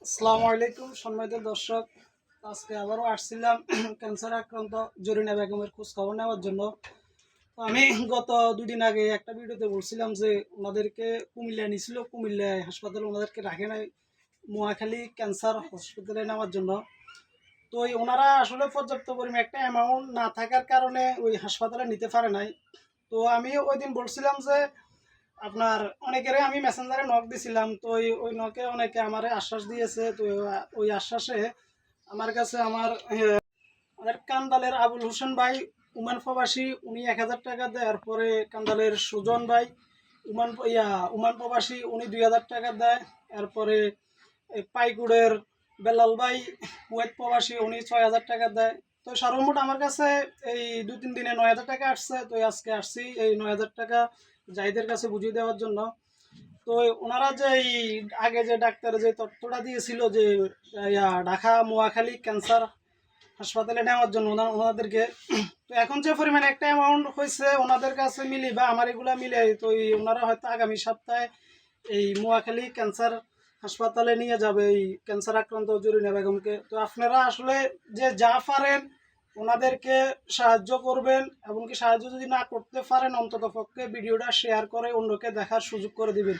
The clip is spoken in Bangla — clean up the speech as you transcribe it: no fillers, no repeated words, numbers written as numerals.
আসসালামু আলাইকুম সম্মানিত দর্শক। আজকে আবারও আসছিলাম ক্যান্সার আক্রান্ত জরিনা বেগমের খোঁজ খবর নেওয়ার জন্য। তো আমি গত দুদিন আগে একটা ভিডিওতে বলছিলাম যে ওনাদেরকে কুমিল্লায় নিয়েছিল, কুমিল্লায় হাসপাতালে ওনাদেরকে রাখে নাই, মহাখালী ক্যান্সার হসপিটালে নেওয়ার জন্য। তো ওনারা আসলে পর্যাপ্ত পরিমাণে একটা অ্যামাউন্ট না থাকার কারণে ওই হাসপাতালে নিতে পারে নাই। তো আমি ওই দিন বলছিলাম যে আপনার অনেকেরই আমি মেসেঞ্জারে নক দিছিলাম। তো ওই নকে অনেকে আমারে আশ্বাস দিয়েছে। তো ওই আশ্বাসে আমার কাছে আমাদের কান্দালের আবুল হোসেন ভাই উমান প্রবাসী উনি 1,000 টাকা দেয়। এরপরে কান্দালের সুজন ভাই উমান প্রবাসী উনি 2,000 টাকা দেয়। এরপরে পাইকুড়ের বেলাল ভাই কুয়েত প্রবাসী উনি 6,000 টাকা দেয়। তো সর্বমোট আমার কাছে এই 2-3 দিনে 9,000 টাকা আসছে। তো আজকে আসছি এই 9,000 টাকা জাহিদের কাছে বুঝিয়ে দেওয়ার জন্য। তো ওনারা যে এই আগে যে ডাক্তার যে তথ্যটা দিয়েছিল যে ঢাকা মহাখালী ক্যান্সার হাসপাতালে নেওয়ার জন্য ওনাদেরকে, তো এখন যে পরিমাণে একটা অ্যামাউন্ট হয়েছে ওনাদের কাছে মিলি বা আমার এগুলা মিলে, তো ওনারা হয়তো আগামী সপ্তাহে এই মহাখালী ক্যান্সার হাসপাতালে নিয়ে যাবে এই ক্যান্সার আক্রান্ত জরিনা বেগমকে। তো আপনারা আসলে যে যা পারেন ওনাদেরকে সাহায্য করবেন, এমনকি সাহায্য যদি না করতে পারেন অন্তত পক্ষে ভিডিওটা শেয়ার করে অন্যকে দেখার সুযোগ করে দিবেন।